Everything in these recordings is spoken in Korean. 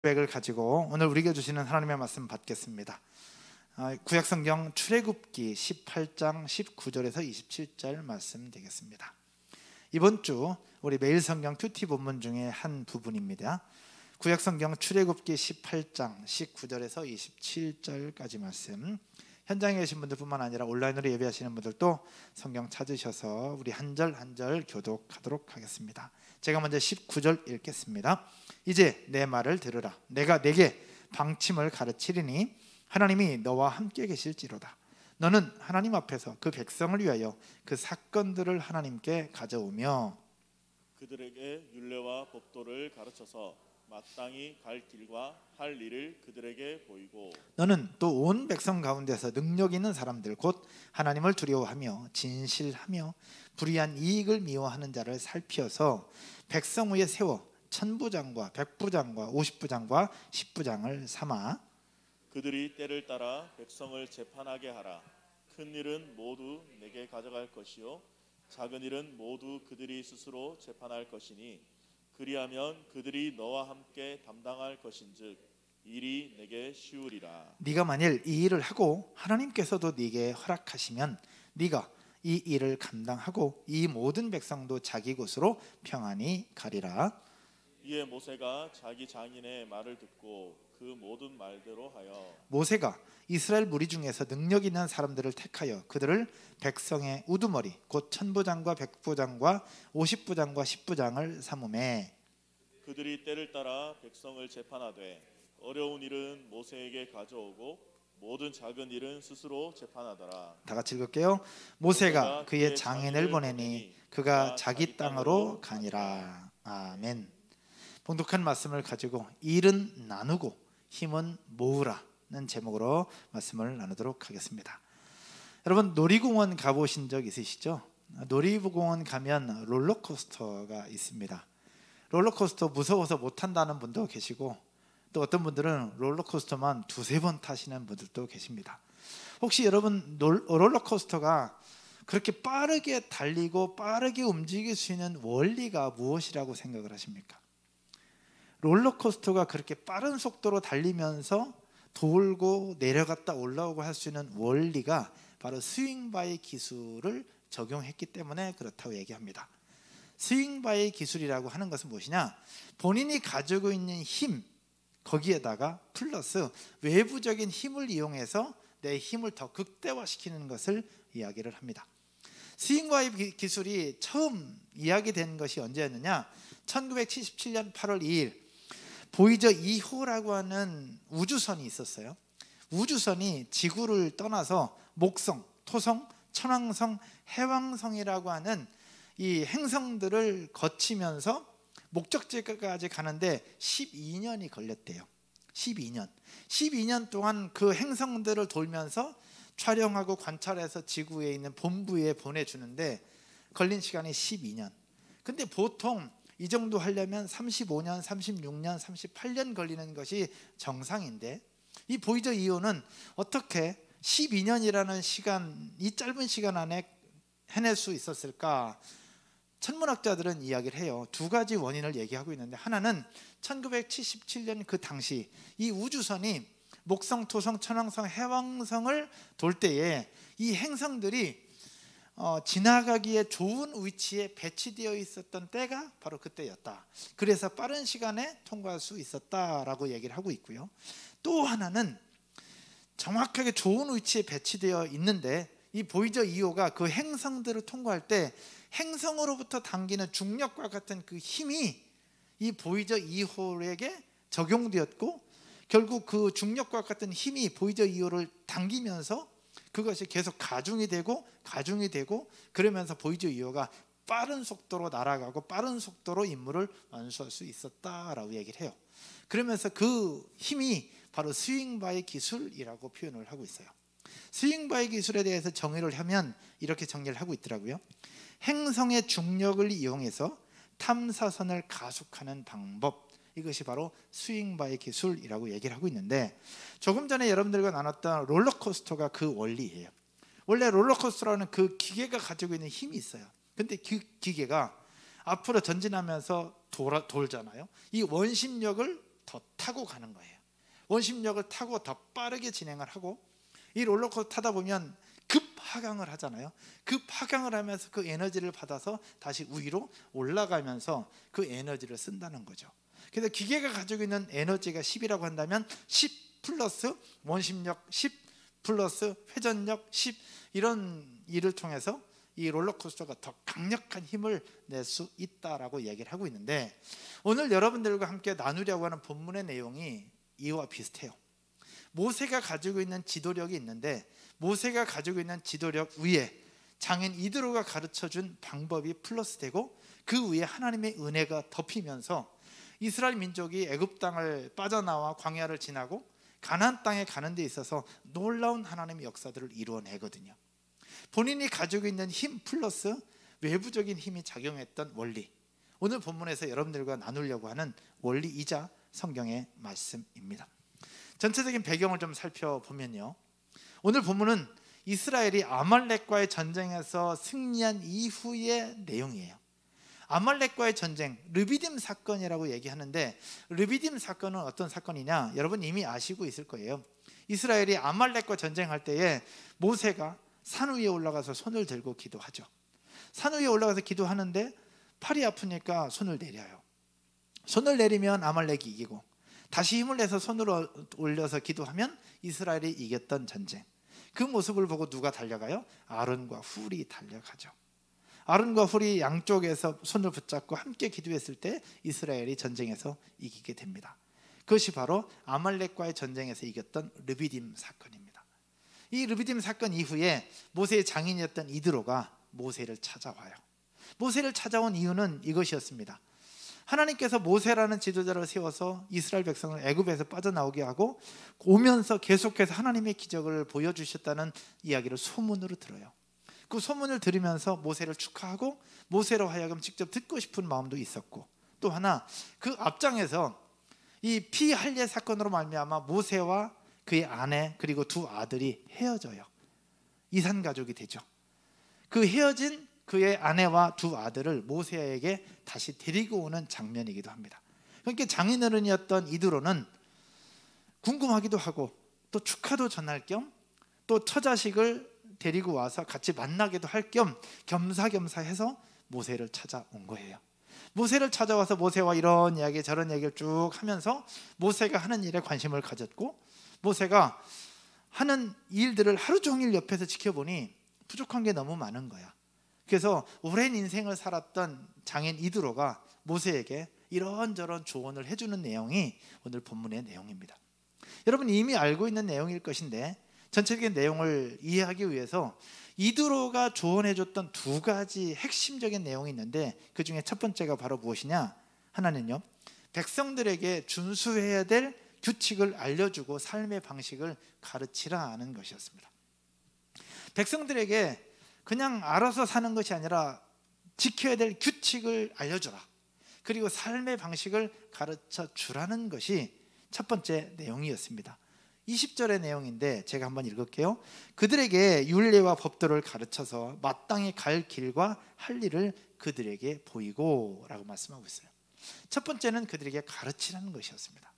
백을 가지고 오늘 우리에게 주시는 하나님의 말씀 받겠습니다. 구약성경 출애굽기 18장 19절에서 27절 말씀 되겠습니다. 이번 주 우리 매일 성경 큐티 본문 중에 한 부분입니다. 구약성경 출애굽기 18장 19절에서 27절까지 말씀, 현장에 계신 분들뿐만 아니라 온라인으로 예배하시는 분들도 성경 찾으셔서 우리 한 절 한 절 교독하도록 하겠습니다. 제가 먼저 19절 읽겠습니다. 이제 내 말을 들으라. 내가 내게 방침을 가르치리니 하나님이 너와 함께 계실지로다. 너는 하나님 앞에서 그 백성을 위하여 그 사건들을 하나님께 가져오며 그들에게 율례와 법도를 가르쳐서 마땅히 갈 길과 할 일을 그들에게 보이고, 너는 또 온 백성 가운데서 능력 있는 사람들 곧 하나님을 두려워하며 진실하며 불의한 이익을 미워하는 자를 살피어서 백성 위에 세워 천부장과 백부장과 50부장과 10부장을 삼아 그들이 때를 따라 백성을 재판하게 하라. 큰 일은 모두 내게 가져갈 것이요 작은 일은 모두 그들이 스스로 재판할 것이니 그리하면 그들이 너와 함께 담당할 것인즉 일이 내게 쉬우리라. 네가 만일 이 일을 하고 하나님께서도 네게 허락하시면 네가 이 일을 감당하고 이 모든 백성도 자기 곳으로 평안히 가리라. 이에 모세가 자기 장인의 말을 듣고 그 모든 말대로 하여 모세가 이스라엘 무리 중에서 능력 있는 사람들을 택하여 그들을 백성의 우두머리 곧 천부장과 백부장과 50부장과 10부장을 삼음에 그들이 때를 따라 백성을 재판하되 어려운 일은 모세에게 가져오고 모든 작은 일은 스스로 재판하더라. 다 같이 읽을게요. 모세가 그의 장인을 보내니 그가 자기 땅으로 가니라. 아멘. 봉독한 말씀을 가지고 일은 나누고 힘은 모으라는 제목으로 말씀을 나누도록 하겠습니다. 여러분, 놀이공원 가보신 적 있으시죠? 놀이공원 가면 롤러코스터가 있습니다. 롤러코스터 무서워서 못 탄다는 분도 계시고 또 어떤 분들은 롤러코스터만 두세 번 타시는 분들도 계십니다. 혹시 여러분 롤러코스터가 그렇게 빠르게 달리고 빠르게 움직일 수 있는 원리가 무엇이라고 생각을 하십니까? 롤러코스터가 그렇게 빠른 속도로 달리면서 돌고 내려갔다 올라오고 할 수 있는 원리가 바로 스윙바이 기술을 적용했기 때문에 그렇다고 얘기합니다. 스윙바이 기술이라고 하는 것은 무엇이냐? 본인이 가지고 있는 힘 거기에다가 플러스 외부적인 힘을 이용해서 내 힘을 더 극대화시키는 것을 이야기를 합니다. 스윙바이 기술이 처음 이야기된 것이 언제였느냐? 1977년 8월 2일 보이저 2호라고 하는 우주선이 있었어요. 우주선이 지구를 떠나서 목성, 토성, 천왕성, 해왕성이라고 하는 이 행성들을 거치면서 목적지까지 가는데 12년이 걸렸대요. 12년 동안 그 행성들을 돌면서 촬영하고 관찰해서 지구에 있는 본부에 보내주는데 걸린 시간이 12년. 근데 보통 이 정도 하려면 35년, 36년, 38년 걸리는 것이 정상인데 이 보이저 2호는 어떻게 12년이라는 시간, 이 짧은 시간 안에 해낼 수 있었을까? 천문학자들은 이야기를 해요. 두 가지 원인을 얘기하고 있는데, 하나는 1977년 그 당시 이 우주선이 목성, 토성, 천왕성, 해왕성을 돌 때에 이 행성들이 지나가기에 좋은 위치에 배치되어 있었던 때가 바로 그때였다. 그래서 빠른 시간에 통과할 수 있었다라고 얘기를 하고 있고요. 또 하나는 정확하게 좋은 위치에 배치되어 있는데 이 보이저 2호가 그 행성들을 통과할 때 행성으로부터 당기는 중력과 같은 그 힘이 이 보이저 2호에게 적용되었고 결국 그 중력과 같은 힘이 보이저 2호를 당기면서 그것이 계속 가중이 되고 그러면서 보이저 2호가 빠른 속도로 날아가고 빠른 속도로 임무를 완수할 수 있었다라고 얘기를 해요. 그러면서 그 힘이 바로 스윙바이 기술이라고 표현을 하고 있어요. 스윙바이 기술에 대해서 정의를 하면 이렇게 정의를 하고 있더라고요. 행성의 중력을 이용해서 탐사선을 가속하는 방법, 이것이 바로 스윙바이 기술이라고 얘기를 하고 있는데, 조금 전에 여러분들과 나눴던 롤러코스터가 그 원리예요. 원래 롤러코스터라는 그 기계가 가지고 있는 힘이 있어요. 근데 그 기계가 앞으로 전진하면서 돌잖아요. 이 원심력을 더 타고 가는 거예요. 원심력을 타고 더 빠르게 진행을 하고, 이 롤러코스터 타다 보면 급 하강을 하잖아요. 급 하강을 하면서 그 에너지를 받아서 다시 위로 올라가면서 그 에너지를 쓴다는 거죠. 그래서 기계가 가지고 있는 에너지가 10이라고 한다면 10 플러스 원심력 10 플러스 회전력 10, 이런 일을 통해서 이 롤러코스터가 더 강력한 힘을 낼 수 있다라고 얘기를 하고 있는데, 오늘 여러분들과 함께 나누려고 하는 본문의 내용이 이와 비슷해요. 모세가 가지고 있는 지도력이 있는데, 모세가 가지고 있는 지도력 위에 장인 이드로가 가르쳐준 방법이 플러스되고, 그 위에 하나님의 은혜가 덮이면서 이스라엘 민족이 애굽 땅을 빠져나와 광야를 지나고 가나안 땅에 가는 데 있어서 놀라운 하나님의 역사들을 이루어내거든요. 본인이 가지고 있는 힘 플러스 외부적인 힘이 작용했던 원리, 오늘 본문에서 여러분들과 나누려고 하는 원리이자 성경의 말씀입니다. 전체적인 배경을 좀 살펴보면요, 오늘 본문은 이스라엘이 아말렉과의 전쟁에서 승리한 이후의 내용이에요. 아말렉과의 전쟁, 르비딤 사건이라고 얘기하는데, 르비딤 사건은 어떤 사건이냐, 여러분 이미 아시고 있을 거예요. 이스라엘이 아말렉과 전쟁할 때에 모세가 산 위에 올라가서 손을 들고 기도하죠. 산 위에 올라가서 기도하는데 팔이 아프니까 손을 내려요. 손을 내리면 아말렉이 이기고, 다시 힘을 내서 손을 올려서 기도하면 이스라엘이 이겼던 전쟁. 그 모습을 보고 누가 달려가요? 아론과 훌이 달려가죠. 아론과 훌이 양쪽에서 손을 붙잡고 함께 기도했을 때 이스라엘이 전쟁에서 이기게 됩니다. 그것이 바로 아말렉과의 전쟁에서 이겼던 르비딤 사건입니다. 이 르비딤 사건 이후에 모세의 장인이었던 이드로가 모세를 찾아와요. 모세를 찾아온 이유는 이것이었습니다. 하나님께서 모세라는 지도자를 세워서 이스라엘 백성을 애굽에서 빠져나오게 하고 오면서 계속해서 하나님의 기적을 보여주셨다는 이야기를 소문으로 들어요. 그 소문을 들으면서 모세를 축하하고 모세로 하여금 직접 듣고 싶은 마음도 있었고, 또 하나 그 앞장에서 이 피할례 사건으로 말미암아 모세와 그의 아내 그리고 두 아들이 헤어져요. 이산 가족이 되죠. 그 헤어진 그의 아내와 두 아들을 모세에게 다시 데리고 오는 장면이기도 합니다. 그러니까 장인어른이었던 이드로는 궁금하기도 하고 또 축하도 전할 겸 또 처자식을 데리고 와서 같이 만나기도 할 겸 겸사겸사해서 모세를 찾아온 거예요. 모세를 찾아와서 모세와 이런 이야기 저런 얘기를 쭉 하면서 모세가 하는 일에 관심을 가졌고, 모세가 하는 일들을 하루 종일 옆에서 지켜보니 부족한 게 너무 많은 거야. 그래서 오랜 인생을 살았던 장인 이드로가 모세에게 이런저런 조언을 해주는 내용이 오늘 본문의 내용입니다. 여러분 이미 알고 있는 내용일 것인데, 전체적인 내용을 이해하기 위해서 이드로가 조언해줬던 두 가지 핵심적인 내용이 있는데, 그 중에 첫 번째가 바로 무엇이냐, 하나는요, 백성들에게 준수해야 될 규칙을 알려주고 삶의 방식을 가르치라는 것이었습니다. 백성들에게 그냥 알아서 사는 것이 아니라 지켜야 될 규칙을 알려주라, 그리고 삶의 방식을 가르쳐 주라는 것이 첫 번째 내용이었습니다. 20절의 내용인데 제가 한번 읽을게요. 그들에게 율례와 법도를 가르쳐서 마땅히 갈 길과 할 일을 그들에게 보이고 라고 말씀하고 있어요. 첫 번째는 그들에게 가르치라는 것이었습니다.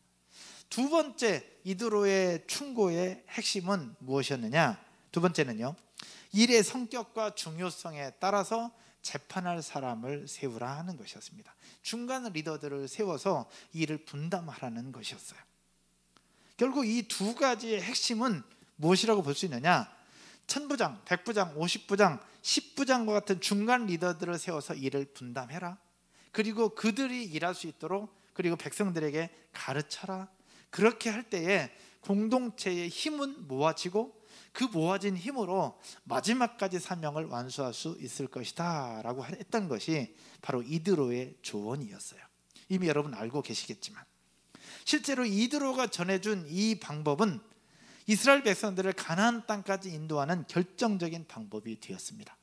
두 번째 이드로의 충고의 핵심은 무엇이었느냐, 두 번째는요, 일의 성격과 중요성에 따라서 재판할 사람을 세우라 하는 것이었습니다. 중간 리더들을 세워서 일을 분담하라는 것이었어요. 결국 이 두 가지의 핵심은 무엇이라고 볼 수 있느냐, 천부장, 백부장, 50부장, 10부장과 같은 중간 리더들을 세워서 일을 분담해라, 그리고 그들이 일할 수 있도록 그리고 백성들에게 가르쳐라. 그렇게 할 때에 공동체의 힘은 모아지고 그 모아진 힘으로 마지막까지 사명을 완수할 수 있을 것이다 라고 했던 것이 바로 이드로의 조언이었어요. 이미 여러분 알고 계시겠지만, 실제로 이드로가 전해준 이 방법은 이스라엘 백성들을 가나안 땅까지 인도하는 결정적인 방법이 되었습니다.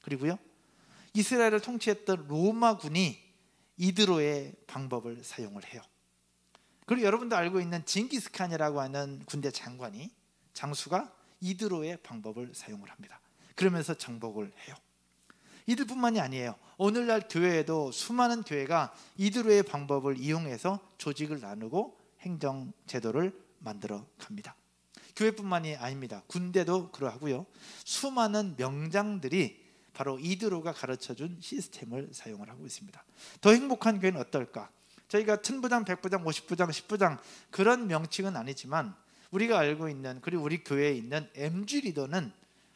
그리고요, 이스라엘을 통치했던 로마군이 이드로의 방법을 사용을 해요. 그리고 여러분도 알고 있는 징기스칸이라고 하는 군대 장수가 이드로의 방법을 사용을 합니다. 그러면서 정복을 해요. 이들뿐만이 아니에요. 오늘날 교회에도 수많은 교회가 이드로의 방법을 이용해서 조직을 나누고 행정 제도를 만들어 갑니다. 교회뿐만이 아닙니다. 군대도 그러하고요. 수많은 명장들이 바로 이드로가 가르쳐준 시스템을 사용을 하고 있습니다. 더 행복한 교회는 어떨까? 저희가 천부장, 백부장, 50부장, 10부장 그런 명칭은 아니지만 우리가 알고 있는, 그리고 우리 교회에 있는 MG 리더는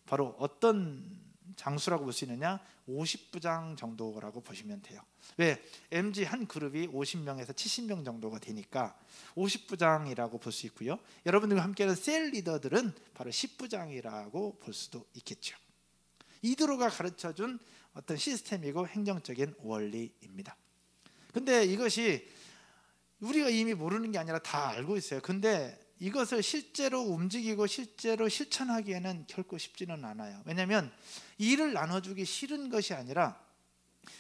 바로 어떤 장수라고 볼 수 있느냐? 50부장 정도라고 보시면 돼요. 왜? MG 한 그룹이 50명에서 70명 정도가 되니까 50부장이라고 볼 수 있고요. 여러분들과 함께하는 셀 리더들은 바로 10부장이라고 볼 수도 있겠죠. 이드로가 가르쳐준 어떤 시스템이고 행정적인 원리입니다. 근데 이것이 우리가 이미 모르는 게 아니라 다 알고 있어요. 근데 이것을 실제로 움직이고 실제로 실천하기에는 결코 쉽지는 않아요. 왜냐하면 일을 나눠주기 싫은 것이 아니라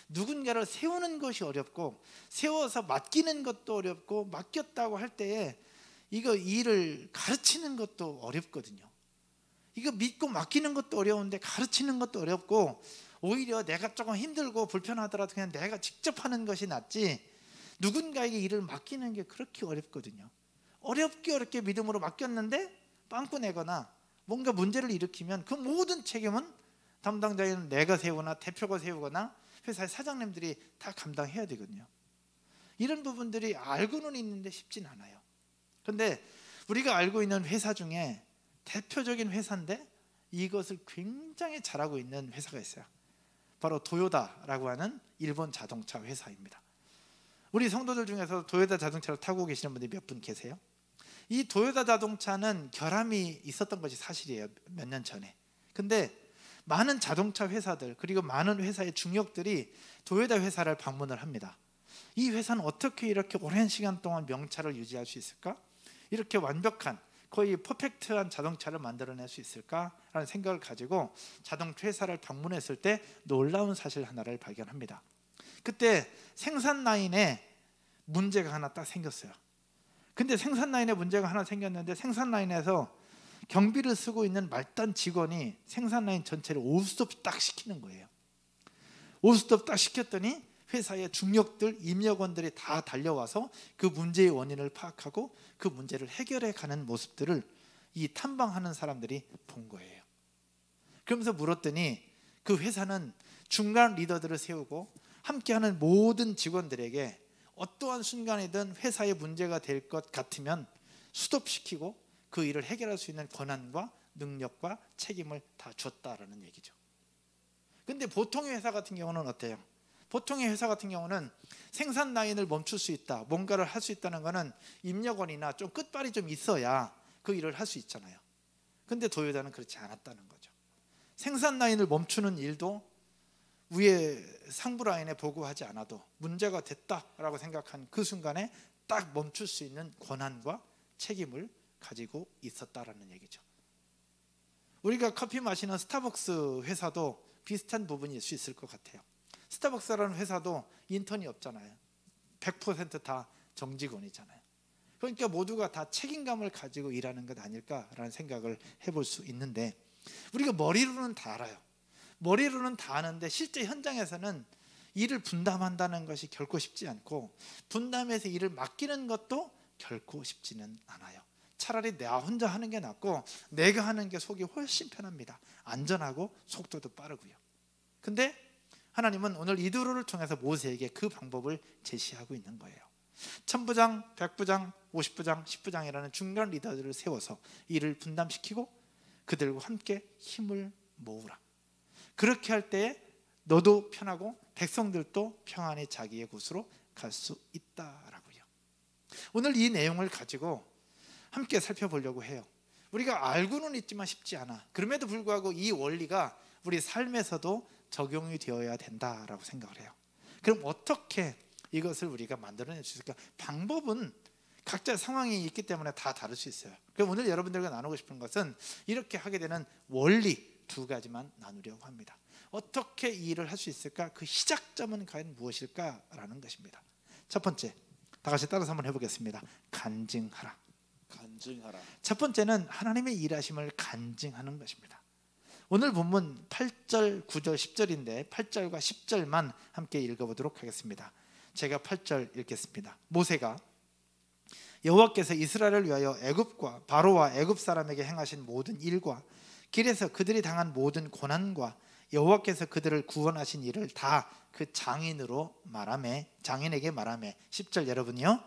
누군가를 세우는 것이 어렵고, 세워서 맡기는 것도 어렵고, 맡겼다고 할 때에 이거 일을 가르치는 것도 어렵거든요. 이거 믿고 맡기는 것도 어려운데 가르치는 것도 어렵고, 오히려 내가 조금 힘들고 불편하더라도 그냥 내가 직접 하는 것이 낫지, 누군가에게 일을 맡기는 게 그렇게 어렵거든요. 어렵게 믿음으로 맡겼는데 빵꾸 내거나 뭔가 문제를 일으키면 그 모든 책임은 담당자인 내가 세우거나 대표가 세우거나 회사의 사장님들이 다 감당해야 되거든요. 이런 부분들이 알고는 있는데 쉽진 않아요. 그런데 우리가 알고 있는 회사 중에 대표적인 회사인데 이것을 굉장히 잘하고 있는 회사가 있어요. 바로 도요타라고 하는 일본 자동차 회사입니다. 우리 성도들 중에서 도요타 자동차를 타고 계시는 분들이 몇 분 계세요? 이 도요타 자동차는 결함이 있었던 것이 사실이에요. 몇 년 전에. 근데 많은 자동차 회사들, 그리고 많은 회사의 중역들이 도요타 회사를 방문을 합니다. 이 회사는 어떻게 이렇게 오랜 시간 동안 명차를 유지할 수 있을까? 이렇게 완벽한, 거의 퍼펙트한 자동차를 만들어낼 수 있을까라는 생각을 가지고 자동차 회사를 방문했을 때 놀라운 사실 하나를 발견합니다. 그때 생산 라인에 문제가 하나 딱 생겼어요. 근데 생산 라인에 문제가 하나 생겼는데, 생산 라인에서 경비를 쓰고 있는 말단 직원이 생산 라인 전체를 오스톱 딱 시키는 거예요. 오스톱 딱 시켰더니 회사의 중역들, 임역원들이 다 달려와서 그 문제의 원인을 파악하고 그 문제를 해결해 가는 모습들을 이 탐방하는 사람들이 본 거예요. 그러면서 물었더니 그 회사는 중간 리더들을 세우고 함께하는 모든 직원들에게 어떠한 순간이든 회사의 문제가 될 것 같으면 스톱시키고 그 일을 해결할 수 있는 권한과 능력과 책임을 다 줬다라는 얘기죠. 근데 보통의 회사 같은 경우는 어때요? 보통의 회사 같은 경우는 생산 라인을 멈출 수 있다, 뭔가를 할 수 있다는 것은 입력원이나 좀 끝발이 좀 있어야 그 일을 할 수 있잖아요. 근데 도요타는 그렇지 않았다는 거죠. 생산 라인을 멈추는 일도 위에 상부 라인에 보고하지 않아도 문제가 됐다라고 생각한 그 순간에 딱 멈출 수 있는 권한과 책임을 가지고 있었다라는 얘기죠. 우리가 커피 마시는 스타벅스 회사도 비슷한 부분일 수 있을 것 같아요. 스타벅스라는 회사도 인턴이 없잖아요. 100% 다 정직원이잖아요. 그러니까 모두가 다 책임감을 가지고 일하는 것 아닐까라는 생각을 해볼 수 있는데, 우리가 머리로는 다 알아요. 머리로는 다 아는데 실제 현장에서는 일을 분담한다는 것이 결코 쉽지 않고, 분담해서 일을 맡기는 것도 결코 쉽지는 않아요. 차라리 나 혼자 하는 게 낫고 내가 하는 게 속이 훨씬 편합니다. 안전하고 속도도 빠르고요. 근데 하나님은 오늘 이드로를 통해서 모세에게 그 방법을 제시하고 있는 거예요. 천부장, 백부장, 50부장, 10부장이라는 중간 리더들을 세워서 일을 분담시키고 그들과 함께 힘을 모으라. 그렇게 할 때에 너도 편하고 백성들도 평안히 자기의 곳으로 갈 수 있다라고요. 오늘 이 내용을 가지고 함께 살펴보려고 해요. 우리가 알고는 있지만 쉽지 않아. 그럼에도 불구하고 이 원리가 우리 삶에서도 적용이 되어야 된다라고 생각을 해요. 그럼 어떻게 이것을 우리가 만들어낼 수 있을까? 방법은 각자 상황이 있기 때문에 다 다를 수 있어요. 그럼 오늘 여러분들과 나누고 싶은 것은 이렇게 하게 되는 원리 두 가지만 나누려고 합니다. 어떻게 이 일을 할 수 있을까? 그 시작점은 과연 무엇일까라는 것입니다. 첫 번째, 다 같이 따라서 한번 해보겠습니다. 간증하라. 간증하라. 첫 번째는 하나님의 일하심을 간증하는 것입니다. 오늘 본문 8절, 9절, 10절인데 8절과 10절만 함께 읽어보도록 하겠습니다. 제가 8절 읽겠습니다. 모세가 여호와께서 이스라엘을 위하여 애굽과 바로와 애굽 사람에게 행하신 모든 일과 길에서 그들이 당한 모든 고난과 여호와께서 그들을 구원하신 일을 다 그 장인으로 말하매 장인에게 말하매 10절 여러분이요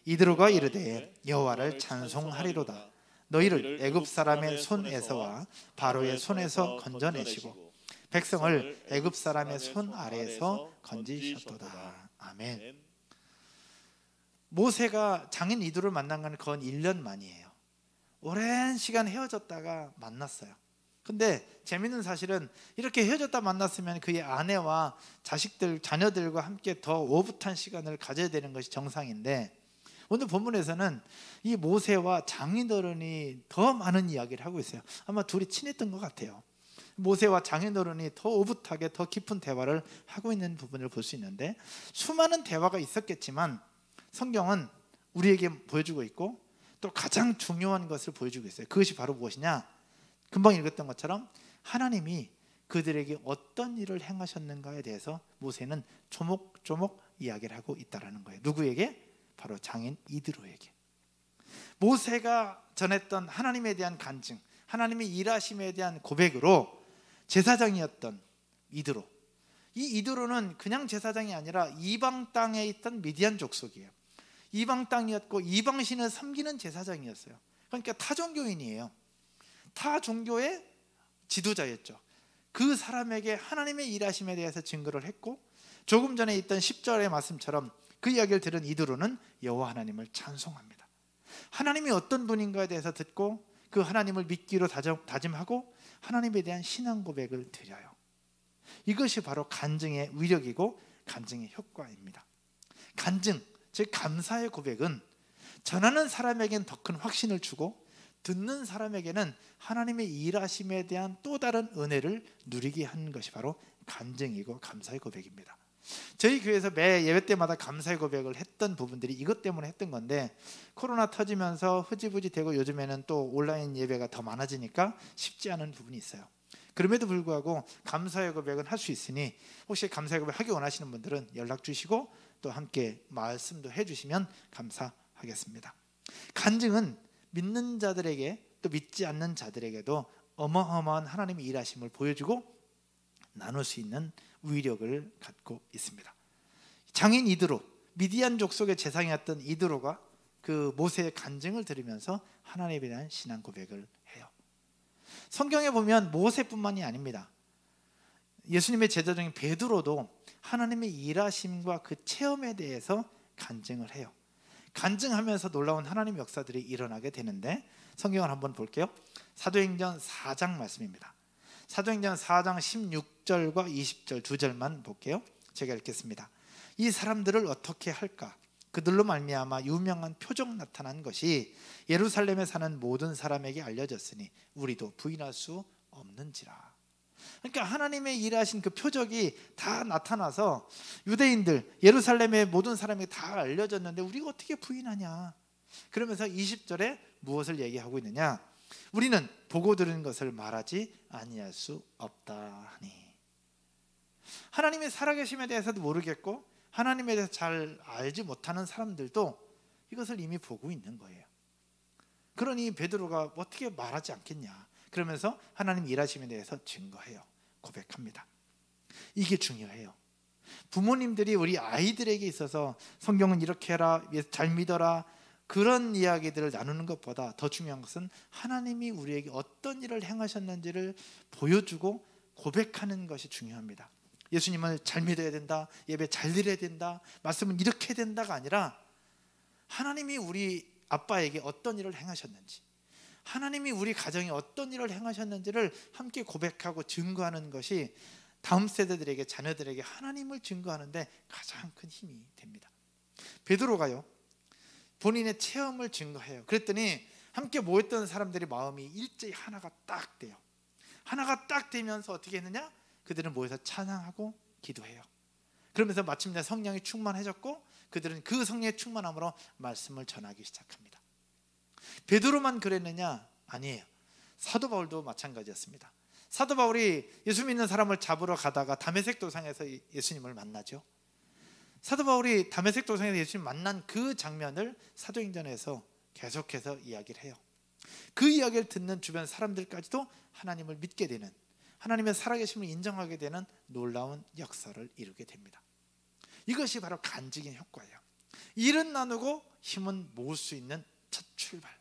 이드로가 이르되 여호와를 찬송하리로다. 너희를 애굽 사람의 손에서와 바로의 손에서 건져내시고 백성을 애굽 사람의 손 아래에서 건지셨도다. 아멘. 모세가 장인 이드로를 만난 건 건 1년 만이에요. 오랜 시간 헤어졌다가 만났어요. 근데 재밌는 사실은 이렇게 헤어졌다 만났으면 그의 아내와 자식들, 자녀들과 함께 더 오붓한 시간을 가져야 되는 것이 정상인데 오늘 본문에서는 이 모세와 장인어른이 더 많은 이야기를 하고 있어요. 아마 둘이 친했던 것 같아요. 모세와 장인어른이 더 오붓하게 더 깊은 대화를 하고 있는 부분을 볼 수 있는데 수많은 대화가 있었겠지만 성경은 우리에게 보여주고 있고 또 가장 중요한 것을 보여주고 있어요. 그것이 바로 무엇이냐? 금방 읽었던 것처럼 하나님이 그들에게 어떤 일을 행하셨는가에 대해서 모세는 조목조목 이야기를 하고 있다는 거예요. 누구에게? 바로 장인 이드로에게. 모세가 전했던 하나님에 대한 간증, 하나님의 일하심에 대한 고백으로 제사장이었던 이드로, 이 이드로는 그냥 제사장이 아니라 이방 땅에 있던 미디안 족속이에요. 이방 땅이었고 이방 신을 섬기는 제사장이었어요. 그러니까 타종교인이에요. 타 종교의 지도자였죠. 그 사람에게 하나님의 일하심에 대해서 증거를 했고 조금 전에 있던 10절의 말씀처럼 그 이야기를 들은 이드로는 여호와 하나님을 찬송합니다. 하나님이 어떤 분인가에 대해서 듣고 그 하나님을 믿기로 다짐하고 하나님에 대한 신앙 고백을 드려요. 이것이 바로 간증의 위력이고 간증의 효과입니다. 간증, 즉 감사의 고백은 전하는 사람에게는 더 큰 확신을 주고 듣는 사람에게는 하나님의 일하심에 대한 또 다른 은혜를 누리게 하는 것이 바로 간증이고 감사의 고백입니다. 저희 교회에서 매 예배 때마다 감사의 고백을 했던 부분들이 이것 때문에 했던 건데 코로나 터지면서 흐지부지 되고 요즘에는 또 온라인 예배가 더 많아지니까 쉽지 않은 부분이 있어요. 그럼에도 불구하고 감사의 고백은 할 수 있으니 혹시 감사의 고백 하기 원하시는 분들은 연락 주시고 또 함께 말씀도 해주시면 감사하겠습니다. 간증은 믿는 자들에게 또 믿지 않는 자들에게도 어마어마한 하나님의 일하심을 보여주고 나눌 수 있는 위력을 갖고 있습니다. 장인 이드로, 미디안 족속의 제사장이었던 이드로가 그 모세의 간증을 들으면서 하나님에 대한 신앙 고백을 해요. 성경에 보면 모세뿐만이 아닙니다. 예수님의 제자 중인 베드로도 하나님의 일하심과 그 체험에 대해서 간증을 해요. 간증하면서 놀라운 하나님의 역사들이 일어나게 되는데 성경을 한번 볼게요. 사도행전 4장 말씀입니다. 사도행전 4장 16절과 20절 두 절만 볼게요. 제가 읽겠습니다. 이 사람들을 어떻게 할까? 그들로 말미암아 유명한 표적 나타난 것이 예루살렘에 사는 모든 사람에게 알려졌으니 우리도 부인할 수 없는지라. 그러니까 하나님의 일하신 그 표적이 다 나타나서 유대인들 예루살렘의 모든 사람에게 다 알려졌는데 우리가 어떻게 부인하냐. 그러면서 20절에 무엇을 얘기하고 있느냐? 우리는 보고 들은 것을 말하지 아니할 수 없다 하니. 하나님의 살아계심에 대해서도 모르겠고 하나님에 대해서 잘 알지 못하는 사람들도 이것을 이미 보고 있는 거예요. 그러니 베드로가 어떻게 말하지 않겠냐. 그러면서 하나님 일하심에 대해서 증거해요. 고백합니다. 이게 중요해요. 부모님들이 우리 아이들에게 있어서 성경은 이렇게 해라, 잘 믿어라, 그런 이야기들을 나누는 것보다 더 중요한 것은 하나님이 우리에게 어떤 일을 행하셨는지를 보여주고 고백하는 것이 중요합니다. 예수님을 잘 믿어야 된다, 예배 잘 드려야 된다, 말씀은 이렇게 된다가 아니라 하나님이 우리 아빠에게 어떤 일을 행하셨는지, 하나님이 우리 가정에 어떤 일을 행하셨는지를 함께 고백하고 증거하는 것이 다음 세대들에게, 자녀들에게 하나님을 증거하는데 가장 큰 힘이 됩니다. 베드로가요, 본인의 체험을 증거해요. 그랬더니 함께 모였던 사람들의 마음이 일제히 하나가 딱 돼요. 하나가 딱 되면서 어떻게 했느냐? 그들은 모여서 찬양하고 기도해요. 그러면서 마침내 성령이 충만해졌고 그들은 그 성령의 충만함으로 말씀을 전하기 시작합니다. 베드로만 그랬느냐? 아니에요. 사도 바울도 마찬가지였습니다. 사도 바울이 예수 믿는 사람을 잡으러 가다가 다메섹 도상에서 예수님을 만나죠. 사도 바울이 다메섹 도상에서 예수님 만난 그 장면을 사도행전에서 계속해서 이야기를 해요. 그 이야기를 듣는 주변 사람들까지도 하나님을 믿게 되는, 하나님의 살아계심을 인정하게 되는 놀라운 역사를 이루게 됩니다. 이것이 바로 간증의 효과예요. 일은 나누고 힘은 모을 수 있는 첫 출발.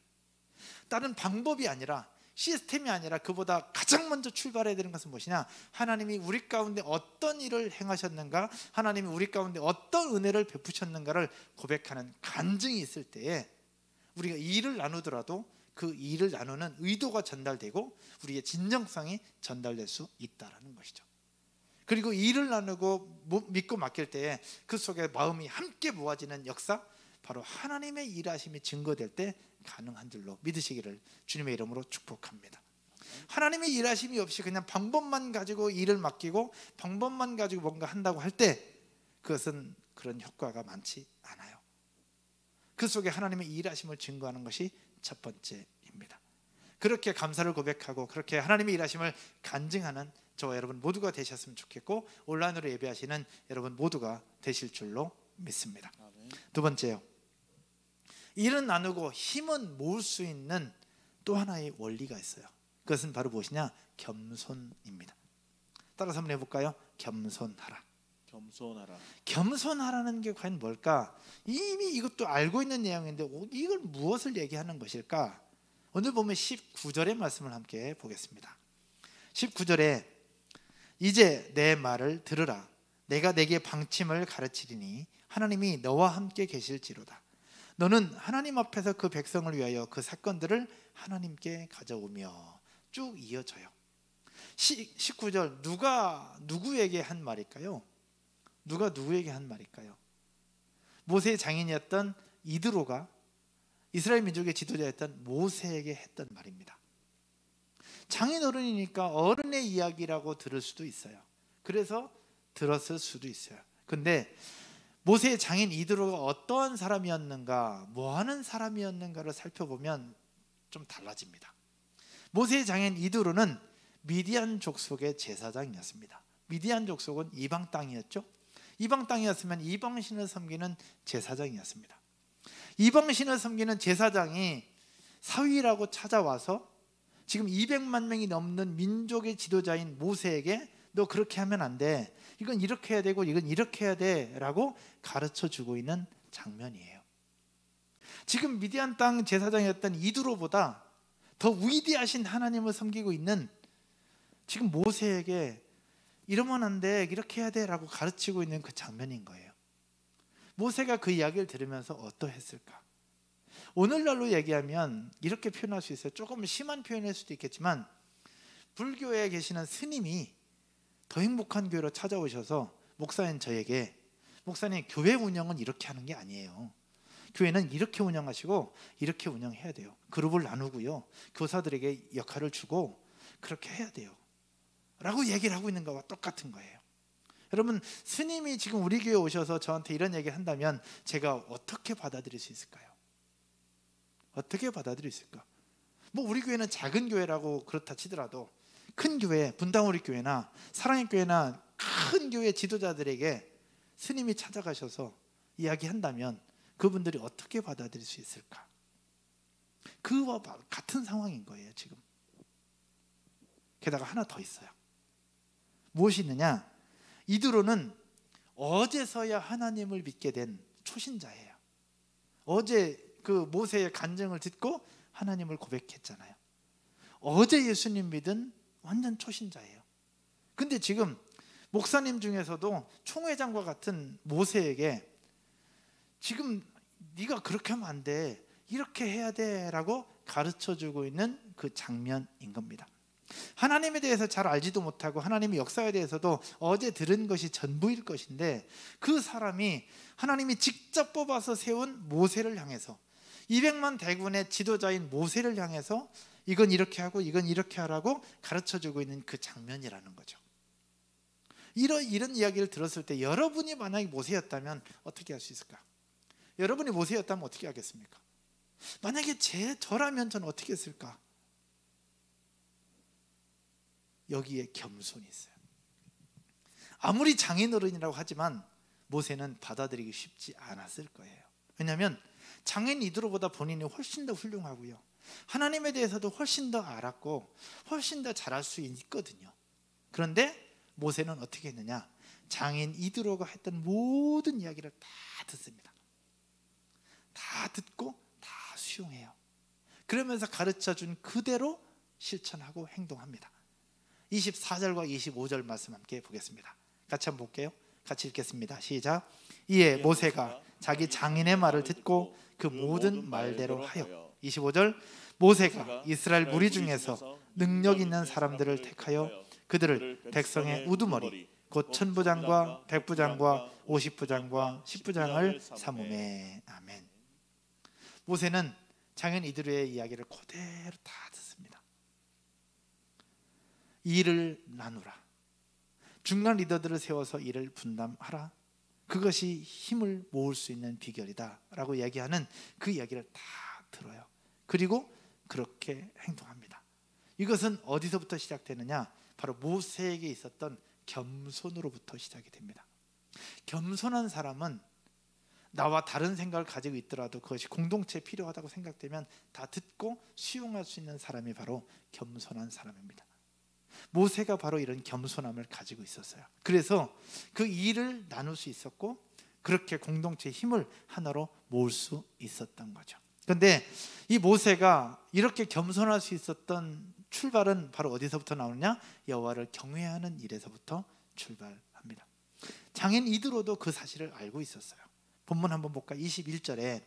다른 방법이 아니라, 시스템이 아니라 그보다 가장 먼저 출발해야 되는 것은 무엇이냐? 하나님이 우리 가운데 어떤 일을 행하셨는가, 하나님이 우리 가운데 어떤 은혜를 베푸셨는가를 고백하는 간증이 있을 때에 우리가 일을 나누더라도 그 일을 나누는 의도가 전달되고 우리의 진정성이 전달될 수 있다는 것이죠. 그리고 일을 나누고 믿고 맡길 때에 그 속에 마음이 함께 모아지는 역사, 바로 하나님의 일하심이 증거될 때 가능한 줄로 믿으시기를 주님의 이름으로 축복합니다. 하나님의 일하심이 없이 그냥 방법만 가지고 일을 맡기고 방법만 가지고 뭔가 한다고 할 때 그것은 그런 효과가 많지 않아요. 그 속에 하나님의 일하심을 증거하는 것이 첫 번째입니다. 그렇게 감사를 고백하고 그렇게 하나님의 일하심을 간증하는 저와 여러분 모두가 되셨으면 좋겠고, 온라인으로 예배하시는 여러분 모두가 되실 줄로 믿습니다. 두 번째요, 일은 나누고 힘은 모을 수 있는 또 하나의 원리가 있어요. 그것은 바로 무엇이냐? 겸손입니다. 따라서 한번 해볼까요? 겸손하라. 겸손하라. 겸손하라는 게 과연 뭘까? 이미 이것도 알고 있는 내용인데 이걸 무엇을 얘기하는 것일까? 오늘 보면 19절의 말씀을 함께 보겠습니다. 19절에 이제 내 말을 들으라. 내가 내게 방침을 가르치리니 하나님이 너와 함께 계실지로다. 너는 하나님 앞에서 그 백성을 위하여 그 사건들을 하나님께 가져오며, 쭉 이어져요. 19절 누가 누구에게 한 말일까요? 누가 누구에게 한 말일까요? 모세의 장인이었던 이드로가 이스라엘 민족의 지도자였던 모세에게 했던 말입니다. 장인어른이니까 어른의 이야기라고 들을 수도 있어요. 그래서 들었을 수도 있어요. 근데 모세의 장인 이드로가 어떠한 사람이었는가, 뭐하는 사람이었는가를 살펴보면 좀 달라집니다. 모세의 장인 이드로는 미디안 족속의 제사장이었습니다. 미디안 족속은 이방 땅이었죠. 이방 땅이었으면 이방신을 섬기는 제사장이었습니다. 이방신을 섬기는 제사장이 사위라고 찾아와서 지금 200만 명이 넘는 민족의 지도자인 모세에게 너 그렇게 하면 안 돼, 이건 이렇게 해야 되고 이건 이렇게 해야 돼 라고 가르쳐주고 있는 장면이에요. 지금 미디안 땅 제사장이었던 이드로보다 더 위대하신 하나님을 섬기고 있는 지금 모세에게 이러면 안 돼, 이렇게 해야 돼 라고 가르치고 있는 그 장면인 거예요. 모세가 그 이야기를 들으면서 어떠했을까? 오늘날로 얘기하면 이렇게 표현할 수 있어요. 조금 심한 표현일 수도 있겠지만, 불교에 계시는 스님이 더 행복한 교회로 찾아오셔서 목사님 저에게, 목사님 교회 운영은 이렇게 하는 게 아니에요. 교회는 이렇게 운영하시고 이렇게 운영해야 돼요. 그룹을 나누고요, 교사들에게 역할을 주고 그렇게 해야 돼요 라고 얘기를 하고 있는 것과 똑같은 거예요. 여러분, 스님이 지금 우리 교회에 오셔서 저한테 이런 얘기를 한다면 제가 어떻게 받아들일 수 있을까요? 어떻게 받아들일 수 있을까? 뭐 우리 교회는 작은 교회라고 그렇다 치더라도 큰 교회, 분당우리 교회나 사랑의 교회나 큰 교회 지도자들에게 스님이 찾아가셔서 이야기한다면 그분들이 어떻게 받아들일 수 있을까? 그와 같은 상황인 거예요 지금. 게다가 하나 더 있어요. 무엇이 있느냐? 이드로는 어제서야 하나님을 믿게 된 초신자예요. 어제 그 모세의 간증을 듣고 하나님을 고백했잖아요. 어제 예수님 믿은 완전 초신자예요. 근데 지금 목사님 중에서도 총회장과 같은 모세에게 지금 네가 그렇게 하면 안 돼, 이렇게 해야 돼 라고 가르쳐주고 있는 그 장면인 겁니다. 하나님에 대해서 잘 알지도 못하고 하나님의 역사에 대해서도 어제 들은 것이 전부일 것인데, 그 사람이 하나님이 직접 뽑아서 세운 모세를 향해서, 200만 대군의 지도자인 모세를 향해서 이건 이렇게 하고 이건 이렇게 하라고 가르쳐주고 있는 그 장면이라는 거죠. 이런 이야기를 들었을 때 여러분이 만약에 모세였다면 어떻게 할 수 있을까? 여러분이 모세였다면 어떻게 하겠습니까? 만약에 저라면 저는 어떻게 했을까? 여기에 겸손이 있어요. 아무리 장인어른이라고 하지만 모세는 받아들이기 쉽지 않았을 거예요. 왜냐하면 장인 이드로보다 본인이 훨씬 더 훌륭하고요, 하나님에 대해서도 훨씬 더 알았고 훨씬 더 잘할 수 있거든요. 그런데 모세는 어떻게 했느냐? 장인 이드로가 했던 모든 이야기를 다 듣습니다. 다 듣고 다 수용해요. 그러면서 가르쳐준 그대로 실천하고 행동합니다. 24절과 25절 말씀 함께 보겠습니다. 같이 한번 볼게요. 같이 읽겠습니다. 시작. 이에 모세가 자기 장인의 말을 듣고 그 모든 말대로 하여. 25절. 모세가 이스라엘 무리 중에서 능력 있는 사람들을 택하여 그들을 백성의 우두머리 곧 천부장과 백부장과 50부장과 10부장을 삼음해. 아멘. 모세는 장인 이드로의 이야기를 그대로 다 듣습니다. 일을 나누라, 중간 리더들을 세워서 일을 분담하라, 그것이 힘을 모을 수 있는 비결이다 라고 이야기하는 그 이야기를 다 들어요. 그리고 그렇게 행동합니다. 이것은 어디서부터 시작되느냐? 바로 모세에게 있었던 겸손으로부터 시작이 됩니다. 겸손한 사람은 나와 다른 생각을 가지고 있더라도 그것이 공동체에 필요하다고 생각되면 다 듣고 수용할 수 있는 사람이 바로 겸손한 사람입니다. 모세가 바로 이런 겸손함을 가지고 있었어요. 그래서 그 일을 나눌 수 있었고 그렇게 공동체의 힘을 하나로 모을 수 있었던 거죠. 그런데 이 모세가 이렇게 겸손할 수 있었던 출발은 바로 어디서부터 나오느냐? 여호와를 경외하는 일에서부터 출발합니다. 장인 이드로도 그 사실을 알고 있었어요. 본문 한번 볼까? 21절에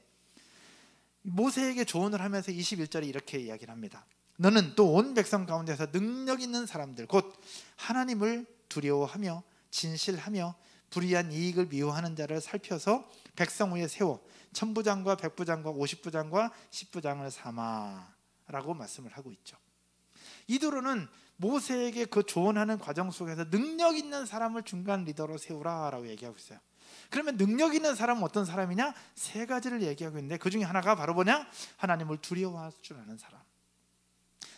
모세에게 조언을 하면서 21절에 이렇게 이야기를 합니다. 너는 또 온 백성 가운데서 능력 있는 사람들 곧 하나님을 두려워하며 진실하며 불의한 이익을 미워하는 자를 살펴서 백성 위에 세워 천부장과 백부장과 50부장과 10부장을 삼아 라고 말씀을 하고 있죠. 이드로는 모세에게 그 조언하는 과정 속에서 능력 있는 사람을 중간 리더로 세우라 라고 얘기하고 있어요. 그러면 능력 있는 사람은 어떤 사람이냐? 세 가지를 얘기하고 있는데 그 중에 하나가 바로 뭐냐? 하나님을 두려워할 줄 아는 사람,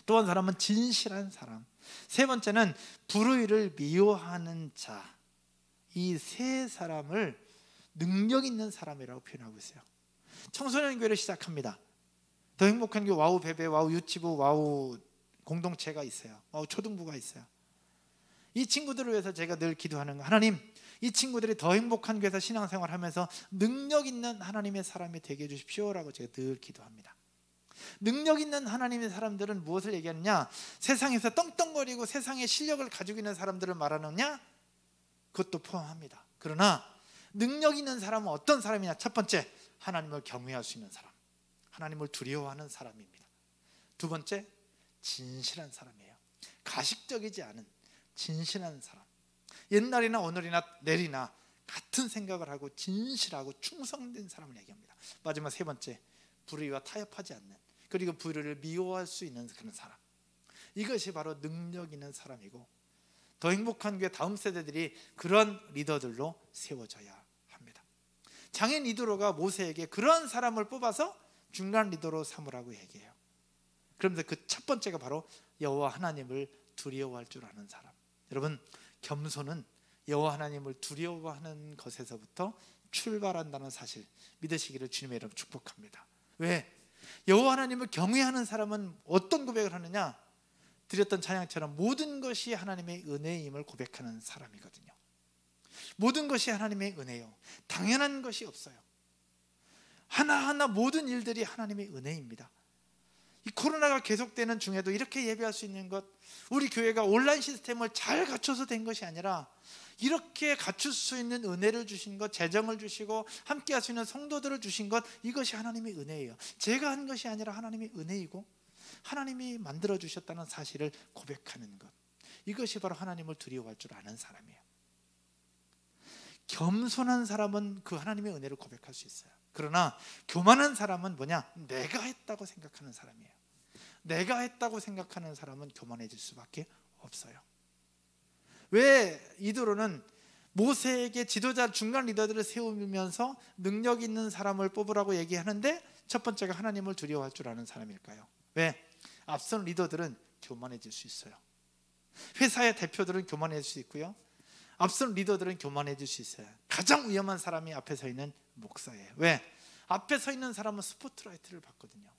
또 한 사람은 진실한 사람, 세 번째는 불의를 미워하는 자. 이 세 사람을 능력 있는 사람이라고 표현하고 있어요. 청소년 교회를 시작합니다. 더 행복한 교회 와우 베베, 와우 유치부, 와우 공동체가 있어요. 와우 초등부가 있어요. 이 친구들을 위해서 제가 늘 기도하는 거, 하나님 이 친구들이 더 행복한 교회에서 신앙생활을 하면서 능력 있는 하나님의 사람이 되게 해주십시오라고 제가 늘 기도합니다. 능력 있는 하나님의 사람들은 무엇을 얘기하느냐? 세상에서 떵떵거리고 세상의 실력을 가지고 있는 사람들을 말하느냐? 그것도 포함합니다. 그러나 능력 있는 사람은 어떤 사람이냐? 첫 번째, 하나님을 경외할 수 있는 사람, 하나님을 두려워하는 사람입니다. 두 번째, 진실한 사람이에요. 가식적이지 않은 진실한 사람. 옛날이나 오늘이나 내일이나 같은 생각을 하고 진실하고 충성된 사람을 얘기합니다. 마지막 세 번째, 불의와 타협하지 않는, 그리고 불의를 미워할 수 있는 그런 사람. 이것이 바로 능력 있는 사람이고 더 행복한 교회 다음 세대들이 그런 리더들로 세워져야 합니다. 장인 이드로가 모세에게 그런 사람을 뽑아서 중간 리더로 삼으라고 얘기해요. 그러면서 그 첫 번째가 바로 여호와 하나님을 두려워할 줄 아는 사람. 여러분, 겸손은 여호와 하나님을 두려워하는 것에서부터 출발한다는 사실 믿으시기를 주님의 이름으로 축복합니다. 왜? 여호와 하나님을 경외하는 사람은 어떤 고백을 하느냐? 드렸던 찬양처럼 모든 것이 하나님의 은혜임을 고백하는 사람이거든요. 모든 것이 하나님의 은혜요, 당연한 것이 없어요. 하나하나 모든 일들이 하나님의 은혜입니다. 이 코로나가 계속되는 중에도 이렇게 예배할 수 있는 것, 우리 교회가 온라인 시스템을 잘 갖춰서 된 것이 아니라 이렇게 갖출 수 있는 은혜를 주신 것, 재정을 주시고 함께 할 수 있는 성도들을 주신 것, 이것이 하나님의 은혜예요. 제가 한 것이 아니라 하나님의 은혜이고 하나님이 만들어 주셨다는 사실을 고백하는 것, 이것이 바로 하나님을 두려워할 줄 아는 사람이에요. 겸손한 사람은 그 하나님의 은혜를 고백할 수 있어요. 그러나 교만한 사람은 뭐냐? 내가 했다고 생각하는 사람이에요. 내가 했다고 생각하는 사람은 교만해질 수밖에 없어요. 왜 이드로는 모세에게 지도자 중간 리더들을 세우면서 능력 있는 사람을 뽑으라고 얘기하는데 첫 번째가 하나님을 두려워할 줄 아는 사람일까요? 왜? 앞선 리더들은 교만해질 수 있어요. 회사의 대표들은 교만해질 수 있고요, 앞선 리더들은 교만해질 수 있어요. 가장 위험한 사람이 앞에 서 있는 목사예요. 왜? 앞에 서 있는 사람은 스포트라이트를 받거든요.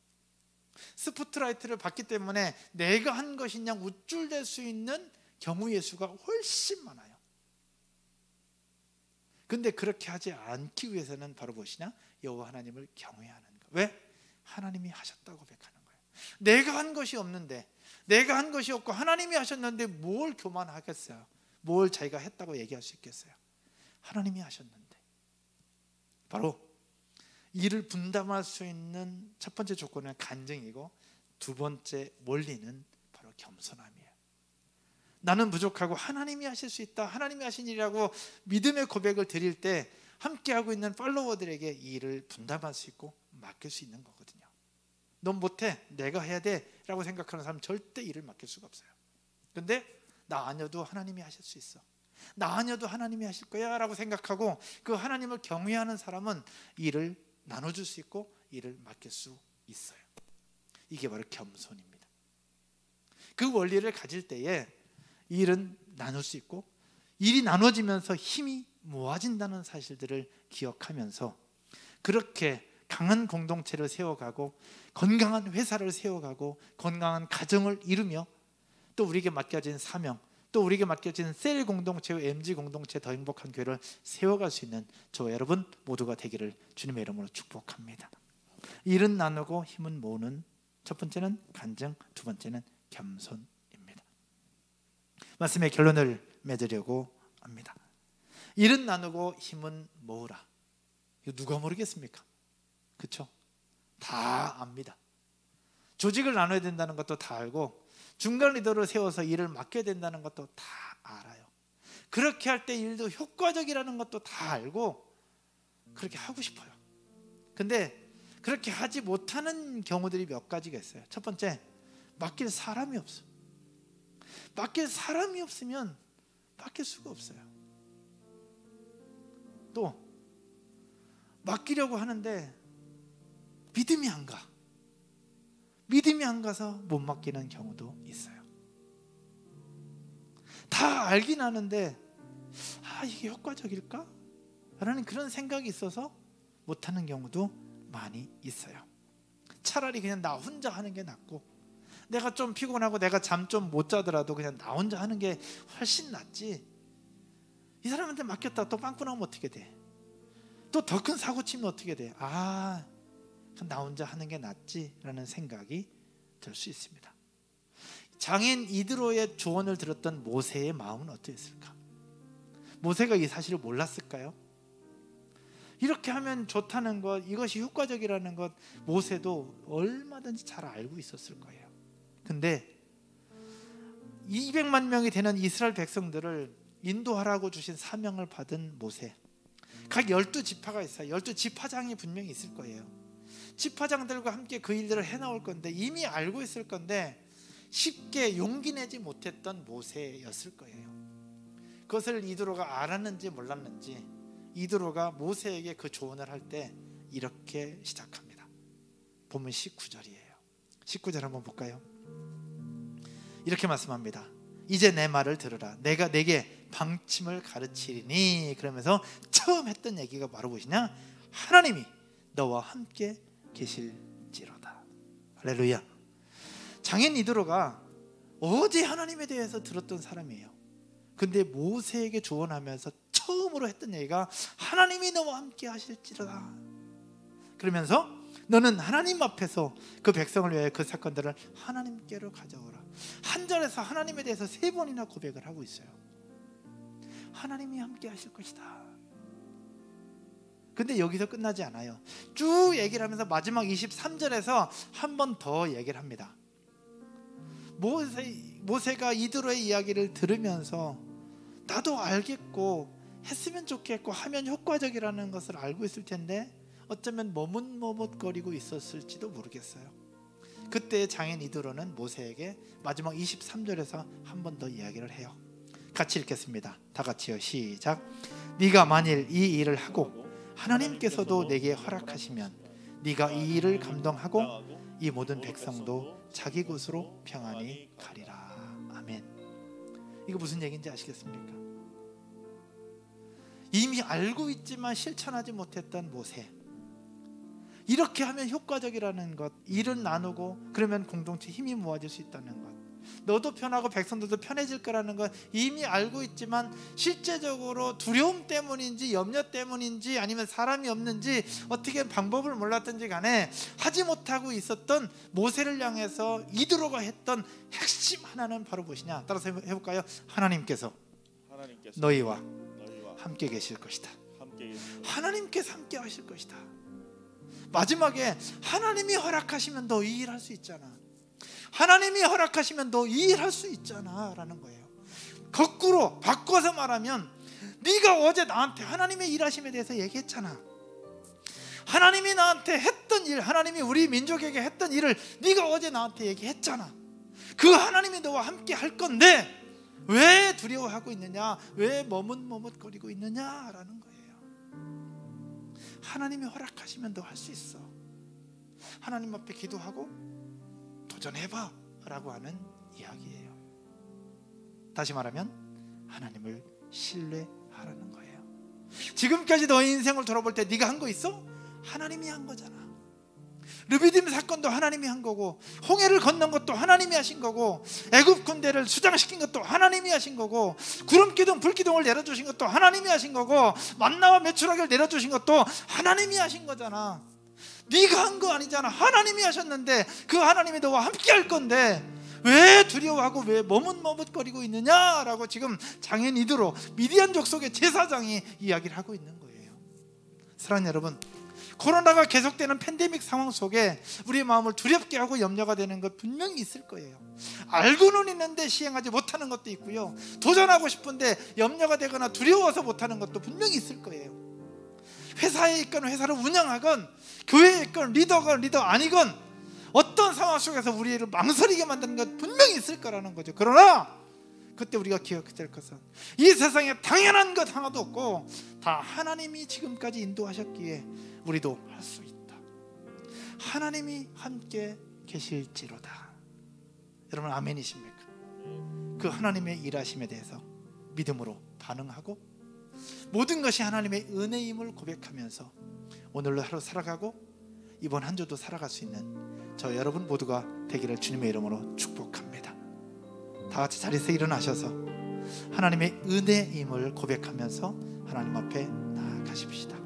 스포트라이트를 받기 때문에 내가 한 것이 그냥 우쭐댈 수 있는 경우의 수가 훨씬 많아요. 근데 그렇게 하지 않기 위해서는 바로 무엇이냐? 여호와 하나님을 경외하는 거. 왜? 하나님이 하셨다고 고백하는 거예요. 내가 한 것이 없는데, 내가 한 것이 없고 하나님이 하셨는데 뭘 교만하겠어요? 뭘 자기가 했다고 얘기할 수 있겠어요? 하나님이 하셨는데. 바로 일을 분담할 수 있는 첫 번째 조건은 간증이고, 두 번째 원리는 바로 겸손함이에요. 나는 부족하고 하나님이 하실 수 있다, 하나님이 하신 일이라고 믿음의 고백을 드릴 때 함께하고 있는 팔로워들에게 이 일을 분담할 수 있고 맡길 수 있는 거거든요. 넌 못해, 내가 해야 돼 라고 생각하는 사람은 절대 일을 맡길 수가 없어요. 근데 나 아니어도 하나님이 하실 수 있어, 나 아니어도 하나님이 하실 거야 라고 생각하고 그 하나님을 경외하는 사람은 일을 나눠줄 수 있고 일을 맡길 수 있어요. 이게 바로 겸손입니다. 그 원리를 가질 때에 일은 나눌 수 있고, 일이 나눠지면서 힘이 모아진다는 사실들을 기억하면서 그렇게 강한 공동체를 세워가고 건강한 회사를 세워가고 건강한 가정을 이루며 또 우리에게 맡겨진 사명, 또 우리에게 맡겨진 셀 공동체와 MG 공동체, 더 행복한 교회를 세워갈 수 있는 저와 여러분 모두가 되기를 주님의 이름으로 축복합니다. 일은 나누고 힘은 모으는 첫 번째는 간증, 두 번째는 겸손입니다. 말씀의 결론을 맺으려고 합니다. 일은 나누고 힘은 모으라. 이거 누가 모르겠습니까? 그렇죠? 다 압니다. 조직을 나눠야 된다는 것도 다 알고, 중간 리더를 세워서 일을 맡겨야 된다는 것도 다 알아요. 그렇게 할 때 일도 효과적이라는 것도 다 알고 그렇게 하고 싶어요. 근데 그렇게 하지 못하는 경우들이 몇 가지가 있어요. 첫 번째, 맡길 사람이 없어. 맡길 사람이 없으면 맡길 수가 없어요. 또 맡기려고 하는데 믿음이 안 가. 믿음이 안 가서 못 맡기는 경우도 있어요. 다 알긴 하는데 이게 효과적일까? 라는 그런 생각이 있어서 못하는 경우도 많이 있어요. 차라리 그냥 나 혼자 하는 게 낫고, 내가 좀 피곤하고 내가 잠 좀 못 자더라도 그냥 나 혼자 하는 게 훨씬 낫지, 이 사람한테 맡겼다 또 빵꾸 나면 어떻게 돼? 또 더 큰 사고 치면 어떻게 돼? 나 혼자 하는 게 낫지 라는 생각이 들 수 있습니다. 장인 이드로의 조언을 들었던 모세의 마음은 어떠했을까? 모세가 이 사실을 몰랐을까요? 이렇게 하면 좋다는 것, 이것이 효과적이라는 것 모세도 얼마든지 잘 알고 있었을 거예요. 근데 200만 명이 되는 이스라엘 백성들을 인도하라고 주신 사명을 받은 모세, 각 12지파가 있어요. 12지파장이 분명히 있을 거예요. 지파장들과 함께 그 일들을 해나올 건데 이미 알고 있을 건데 쉽게 용기 내지 못했던 모세였을 거예요. 그것을 이드로가 알았는지 몰랐는지 이드로가 모세에게 그 조언을 할 때 이렇게 시작합니다. 본문 19절이에요. 19절 한번 볼까요? 이렇게 말씀합니다. 이제 내 말을 들으라. 내가 내게 방침을 가르치리니. 그러면서 처음 했던 얘기가 바로 무엇이냐? 하나님이 너와 함께 계실지로다. 할렐루야. 장인 이드로가 어제 하나님에 대해서 들었던 사람이에요. 근데 모세에게 조언하면서 처음으로 했던 얘기가 하나님이 너와 함께 하실지로다. 그러면서 너는 하나님 앞에서 그 백성을 위하여 그 사건들을 하나님께로 가져오라. 한 절에서 하나님에 대해서 3번이나 고백을 하고 있어요. 하나님이 함께 하실 것이다. 근데 여기서 끝나지 않아요. 쭉 얘기를 하면서 마지막 23절에서 한 번 더 얘기를 합니다. 모세가 이드로의 이야기를 들으면서 나도 알겠고 했으면 좋겠고 하면 효과적이라는 것을 알고 있을 텐데 어쩌면 머뭇머뭇거리고 있었을지도 모르겠어요. 그때 장인 이드로는 모세에게 마지막 23절에서 한 번 더 이야기를 해요. 같이 읽겠습니다. 다 같이요. 시작. 네가 만일 이 일을 하고 하나님께서도 내게 허락하시면 네가 이 일을 감당하고 이 모든 백성도 자기 곳으로 평안히 가리라. 아멘. 이거 무슨 얘기인지 아시겠습니까? 이미 알고 있지만 실천하지 못했던 모세. 이렇게 하면 효과적이라는 것, 일은 나누고 그러면 공동체 힘이 모아질 수 있다는 것, 너도 편하고 백성들도 편해질 거라는 것 이미 알고 있지만 실제적으로 두려움 때문인지 염려 때문인지 아니면 사람이 없는지 어떻게 방법을 몰랐든지 간에 하지 못하고 있었던 모세를 향해서 이드로가 했던 핵심 하나는 바로 무엇이냐? 따라서 해볼까요? 하나님께서 너희와 함께 계실 것이다. 하나님께서 함께 하실 것이다. 마지막에 하나님이 허락하시면 너 이 일 할 수 있잖아. 하나님이 허락하시면 너 이 일 할 수 있잖아 라는 거예요. 거꾸로 바꿔서 말하면 네가 어제 나한테 하나님의 일하심에 대해서 얘기했잖아. 하나님이 나한테 했던 일, 하나님이 우리 민족에게 했던 일을 네가 어제 나한테 얘기했잖아. 그 하나님이 너와 함께 할 건데 왜 두려워하고 있느냐, 왜 머뭇머뭇거리고 있느냐라는 거예요. 하나님이 허락하시면 너 할 수 있어. 하나님 앞에 기도하고 도전해봐 라고 하는 이야기예요. 다시 말하면 하나님을 신뢰하라는 거예요. 지금까지 너의 인생을 돌아볼 때 네가 한 거 있어? 하나님이 한 거잖아. 르비딤 사건도 하나님이 한 거고, 홍해를 건넌 것도 하나님이 하신 거고, 애굽 군대를 수장시킨 것도 하나님이 하신 거고, 구름기둥 불기둥을 내려주신 것도 하나님이 하신 거고, 만나와 메추라기를 내려주신 것도 하나님이 하신 거잖아. 네가 한 거 아니잖아. 하나님이 하셨는데 그 하나님이 너와 함께 할 건데 왜 두려워하고 왜 머뭇머뭇거리고 있느냐라고 지금 장인 이드로 미디안 족속의 제사장이 이야기를 하고 있는 거예요. 사랑하는 여러분, 코로나가 계속되는 팬데믹 상황 속에 우리의 마음을 두렵게 하고 염려가 되는 것 분명히 있을 거예요. 알고는 있는데 시행하지 못하는 것도 있고요, 도전하고 싶은데 염려가 되거나 두려워서 못하는 것도 분명히 있을 거예요. 회사에 있건 회사를 운영하건 교회에 있건 리더건 리더 아니건 어떤 상황 속에서 우리를 망설이게 만드는 것 분명히 있을 거라는 거죠. 그러나 그때 우리가 기억해야 될 것은 이 세상에 당연한 것 하나도 없고 다 하나님이 지금까지 인도하셨기에 우리도 할 수 있다. 하나님이 함께 계실지로다. 여러분 아멘이십니까? 그 하나님의 일하심에 대해서 믿음으로 반응하고 모든 것이 하나님의 은혜임을 고백하면서 오늘로 하루 살아가고 이번 한 주도 살아갈 수 있는 저 여러분 모두가 되기를 주님의 이름으로 축복합니다. 다 같이 자리에서 일어나셔서 하나님의 은혜임을 고백하면서 하나님 앞에 나아가십시다.